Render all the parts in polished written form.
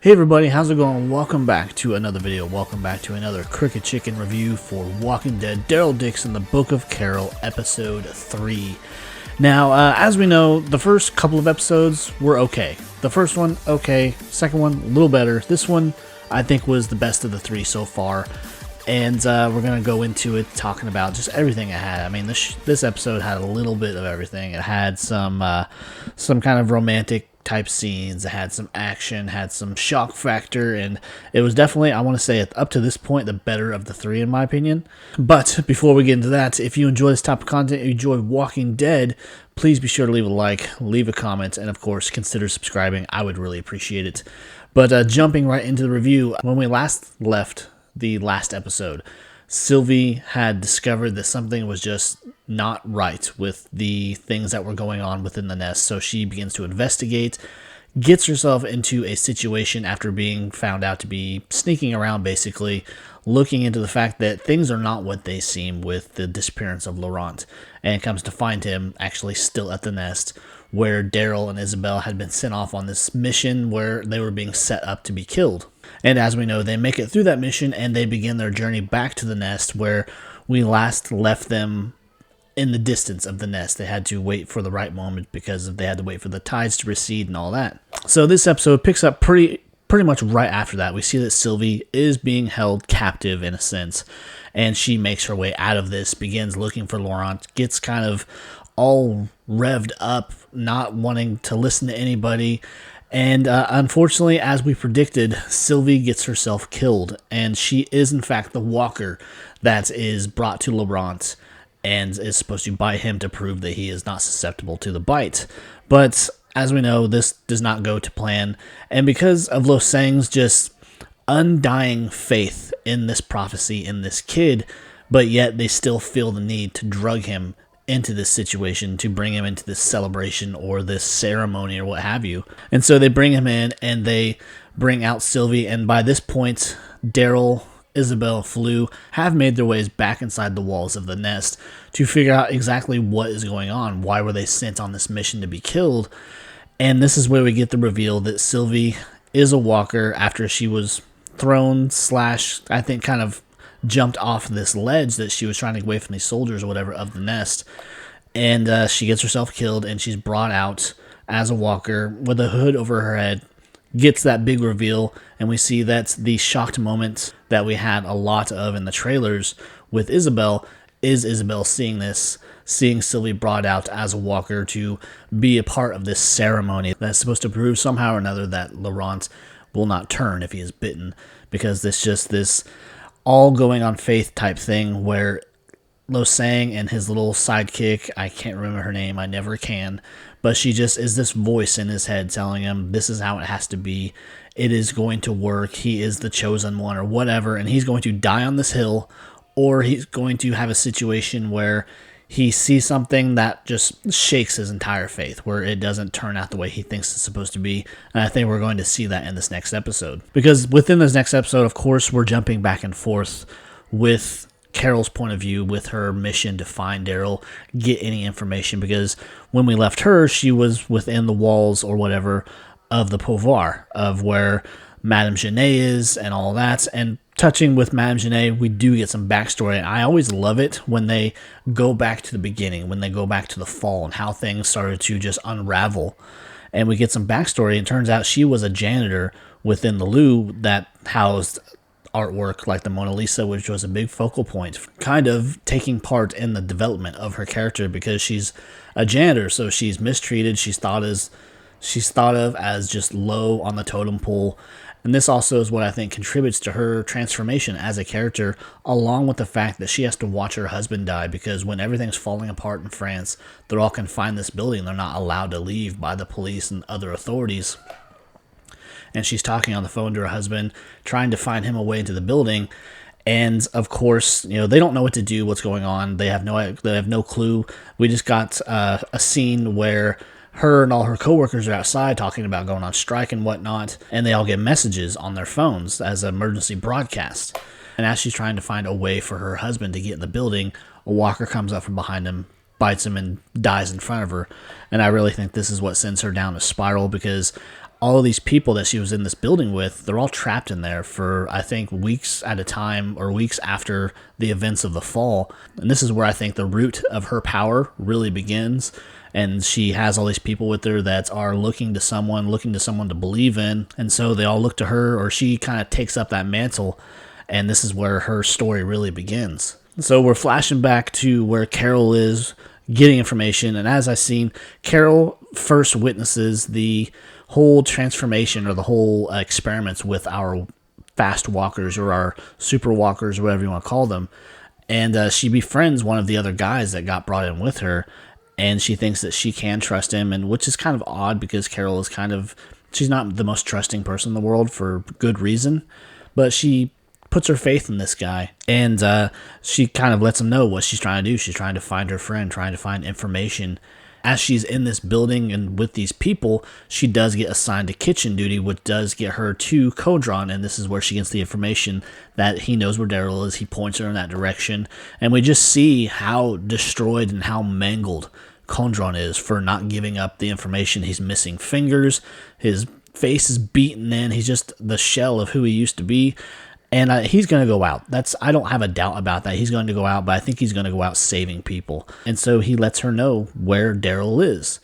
Hey everybody, how's it going? Welcome back to another video. Welcome back to another Cricket Chicken review for Walking Dead, Daryl Dixon, The Book of Carol, Episode 3. Now, as we know, the first couple of episodes were okay. The first one, okay. Second one, a little better. This one, I think, was the best of the three so far. And we're going to go into it talking about just everything it had. I mean, this episode had a little bit of everything. It had some kind of romantic type scenes, it had some action, had some shock factor, and it was definitely, I want to say, up to this point, the better of the three in my opinion. But before we get into that, if you enjoy this type of content, you enjoy Walking Dead, please be sure to leave a like, leave a comment, and of course consider subscribing. I would really appreciate it. But jumping right into the review, when we last left the last episode, Sylvie had discovered that something was just not right with the things that were going on within the nest, so she begins to investigate, gets herself into a situation after being found out to be sneaking around, basically looking into the fact that things are not what they seem with the disappearance of Laurent, and comes to find him actually still at the nest, where Daryl and Isabel had been sent off on this mission where they were being set up to be killed. And as we know, they make it through that mission and they begin their journey back to the nest where we last left them in the distance of the nest. They had to wait for the right moment because they had to wait for the tides to recede and all that. So this episode picks up pretty much right after that. We see that Sylvie is being held captive in a sense, and she makes her way out of this, begins looking for Laurent, gets kind of all revved up, not wanting to listen to anybody. And unfortunately, as we predicted, Sylvie gets herself killed, and she is in fact the walker that is brought to Laurent and is supposed to bite him to prove that he is not susceptible to the bite. But as we know, this does not go to plan, and because of Lo Sang's just undying faith in this prophecy, in this kid, but yet they still feel the need to drug him into this situation, to bring him into this celebration or this ceremony or what have you. And so they bring him in and they bring out Sylvie, and by this point, Daryl, Isabel, Flew have made their ways back inside the walls of the nest to figure out exactly what is going on. Why were they sent on this mission to be killed? And this is where we get the reveal that Sylvie is a walker after she was thrown / I think kind of jumped off this ledge that she was trying to get away from these soldiers or whatever of the nest, and she gets herself killed, and she's brought out as a walker with a hood over her head, gets that big reveal, and we see that's the shocked moment that we had a lot of in the trailers with Isabel, is Isabel seeing this, seeing Sylvie brought out as a walker to be a part of this ceremony that's supposed to prove somehow or another that Laurent will not turn if he is bitten, because this all going on faith type thing where Lo Sang and his little sidekick, I can't remember her name, I never can, but she just is this voice in his head telling him this is how it has to be, it is going to work, he is the chosen one or whatever, and he's going to die on this hill, or he's going to have a situation where he sees something that just shakes his entire faith, where it doesn't turn out the way he thinks it's supposed to be. And I think we're going to see that in this next episode. Because within this next episode, of course, we're jumping back and forth with Carol's point of view, with her mission to find Daryl, get any information. Because when we left her, she was within the walls or whatever of the Pouvoir, of where Madame Genet is and all that. And touching with Madame Genet, we do get some backstory, and I always love it when they go back to the beginning, when they go back to the fall and how things started to just unravel, and we get some backstory. It turns out she was a janitor within the Lou that housed artwork like the Mona Lisa, which was a big focal point, kind of taking part in the development of her character, because she's a janitor, so she's mistreated, she's thought of as just low on the totem pole. And this also is what I think contributes to her transformation as a character, along with the fact that she has to watch her husband die, because when everything's falling apart in France, they're all confined in this building. They're not allowed to leave by the police and other authorities. And she's talking on the phone to her husband, trying to find him a way into the building. And of course, they don't know what to do, what's going on. They have no clue. We just got a scene where her and all her coworkers are outside talking about going on strike and whatnot, and they all get messages on their phones as an emergency broadcast. And as she's trying to find a way for her husband to get in the building, a walker comes up from behind him, bites him, and dies in front of her. And I really think this is what sends her down a spiral, because all of these people that she was in this building with, they're all trapped in there for, I think, weeks at a time, or weeks after the events of the fall. And this is where I think the root of her power really begins. And she has all these people with her that are looking to someone to believe in. And so they all look to her, or she kind of takes up that mantle. And this is where her story really begins. So we're flashing back to where Carol is getting information. And as I've seen, Carol first witnesses the whole transformation, or the whole experiments with our fast walkers, or our super walkers, or whatever you want to call them. And she befriends one of the other guys that got brought in with her. And she thinks that she can trust him, and which is kind of odd because Carol is she's not the most trusting person in the world for good reason. But she puts her faith in this guy, and she kind of lets him know what she's trying to do. She's trying to find her friend, trying to find information. As she's in this building and with these people, she does get assigned to kitchen duty, which does get her to Kodron, and this is where she gets the information that he knows where Daryl is. He points her in that direction, and we just see how destroyed and how mangled Kodron is for not giving up the information. He's missing fingers, his face is beaten in, he's just the shell of who he used to be. And he's going to go out. I don't have a doubt about that. He's going to go out, but I think he's going to go out saving people. And so he lets her know where Daryl is.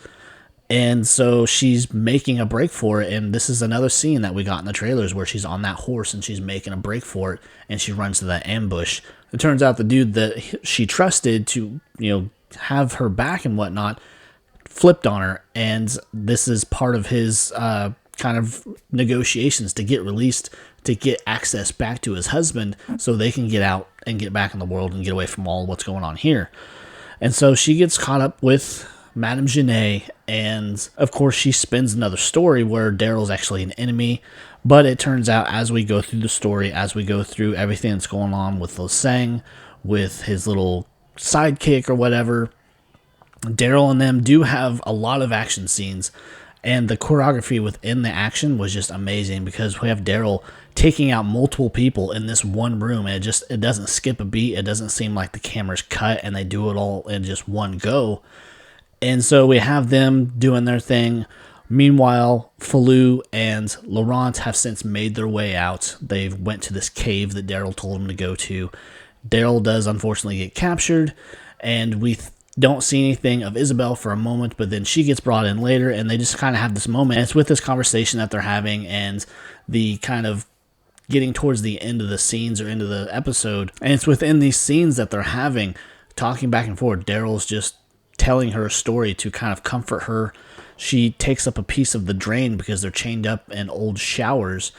And so she's making a break for it. And this is another scene that we got in the trailers where she's on that horse and she's making a break for it. And she runs to that ambush. It turns out the dude that she trusted to, have her back and whatnot, flipped on her. And this is part of his kind of negotiations to get released, to get access back to his husband so they can get out and get back in the world and get away from all what's going on here. And so she gets caught up with Madame Genet, and of course she spins another story where Daryl's actually an enemy. But it turns out as we go through the story, as we go through everything that's going on with Losang, with his little sidekick or whatever, Daryl and them do have a lot of action scenes. And the choreography within the action was just amazing because we have Daryl taking out multiple people in this one room, and it doesn't skip a beat. It doesn't seem like the camera's cut and they do it all in just one go. And so we have them doing their thing. Meanwhile, Falou and Laurent have since made their way out. They've went to this cave that Daryl told them to go to. Daryl does unfortunately get captured, and we don't see anything of Isabel for a moment, but then she gets brought in later, and they just kind of have this moment. And it's with this conversation that they're having and the kind of getting towards the end of the scenes or end of the episode. And it's within these scenes that they're having, talking back and forth. Daryl's just telling her a story to kind of comfort her. She takes up a piece of the drain because they're chained up in old showers,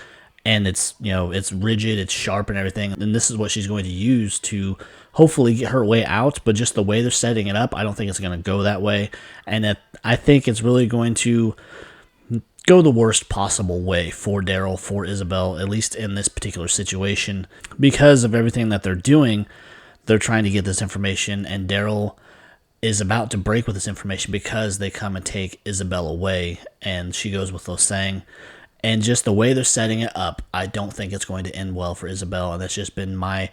and it's, it's rigid, it's sharp and everything. And this is what she's going to use to hopefully get her way out. But just the way they're setting it up, I don't think it's going to go that way. And I think it's really going to go the worst possible way for Daryl, for Isabel, at least in this particular situation. Because of everything that they're doing, they're trying to get this information, and Daryl is about to break with this information because they come and take Isabel away, and she goes with Losang. And just the way they're setting it up, I don't think it's going to end well for Isabel, and that's just been my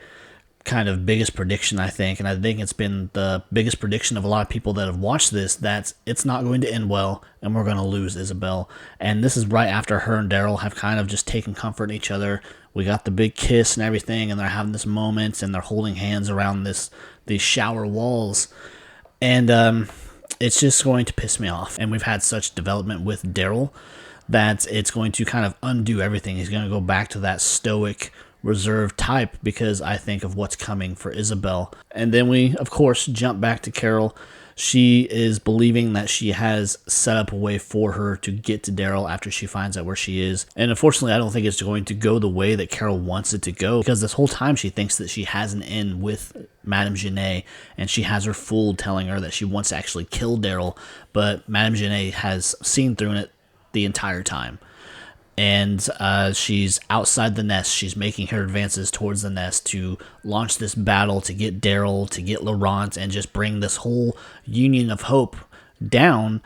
kind of biggest prediction, I think. And I think it's been the biggest prediction of a lot of people that have watched this, that it's not going to end well, and we're going to lose Isabel. And this is right after her and Daryl have kind of just taken comfort in each other. We got the big kiss and everything, and they're having this moment, and they're holding hands around these shower walls. And it's just going to piss me off. And we've had such development with Daryl that it's going to kind of undo everything. He's going to go back to that stoic, reserved type because I think of what's coming for Isabel. And then we, of course, jump back to Carol. She is believing that she has set up a way for her to get to Daryl after she finds out where she is. And unfortunately, I don't think it's going to go the way that Carol wants it to go, because this whole time she thinks that she has an in with Madame Genet, and she has her fooled telling her that she wants to actually kill Daryl, but Madame Genet has seen through it the entire time. And she's outside the nest. She's making her advances towards the nest to launch this battle to get Daryl, to get Laurent, and just bring this whole Union of Hope down.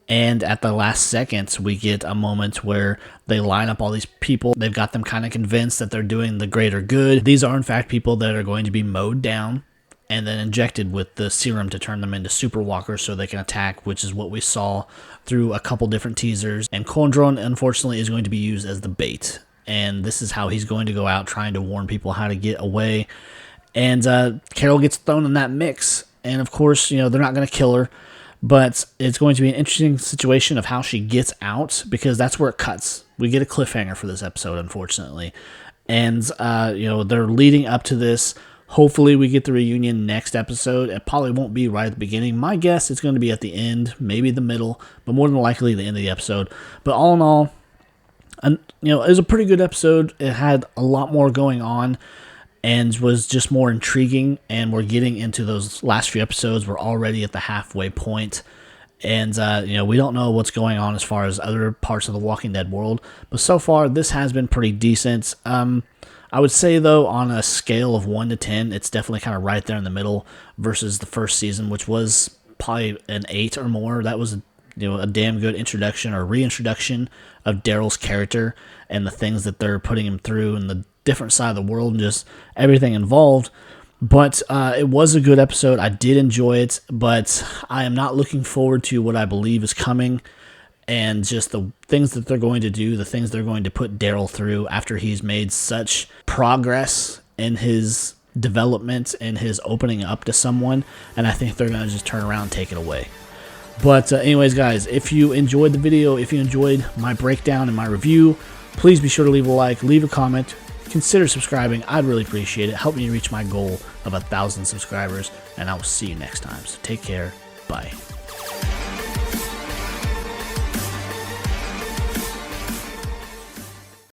And at the last second, we get a moment where they line up all these people. They've got them kind of convinced that they're doing the greater good. These are, in fact, people that are going to be mowed down and then injected with the serum to turn them into super walkers so they can attack, which is what we saw through a couple different teasers. And Kondron, unfortunately, is going to be used as the bait, and this is how he's going to go out trying to warn people how to get away. And Carol gets thrown in that mix, and of course, you know, they're not going to kill her, but it's going to be an interesting situation of how she gets out, because that's where it cuts. We get a cliffhanger for this episode, unfortunately. And, you know, they're leading up to this. Hopefully we get the reunion next episode. It probably won't be right at the beginning. My guess it's going to be at the end, maybe the middle, but more than likely the end of the episode. But all in all, you know, it was a pretty good episode. It had a lot more going on and was just more intriguing, and we're getting into those last few episodes. We're already at the halfway point, and you know, we don't know what's going on as far as other parts of the Walking Dead world, but so far this has been pretty decent. I would say, though, on a scale of 1 to 10, it's definitely kind of right there in the middle versus the first season, which was probably an 8 or more. That was, you know, a damn good introduction or reintroduction of Daryl's character and the things that they're putting him through and the different side of the world and just everything involved. But it was a good episode. I did enjoy it, but I am not looking forward to what I believe is coming, and just the things that they're going to do, the things they're going to put Daryl through after he's made such progress in his development and his opening up to someone. And I think they're going to just turn around and take it away. But anyways, guys, if you enjoyed the video, if you enjoyed my breakdown and my review, please be sure to leave a like, leave a comment, consider subscribing. I'd really appreciate it. Help me reach my goal of 1,000 subscribers, and I will see you next time. So take care. Bye.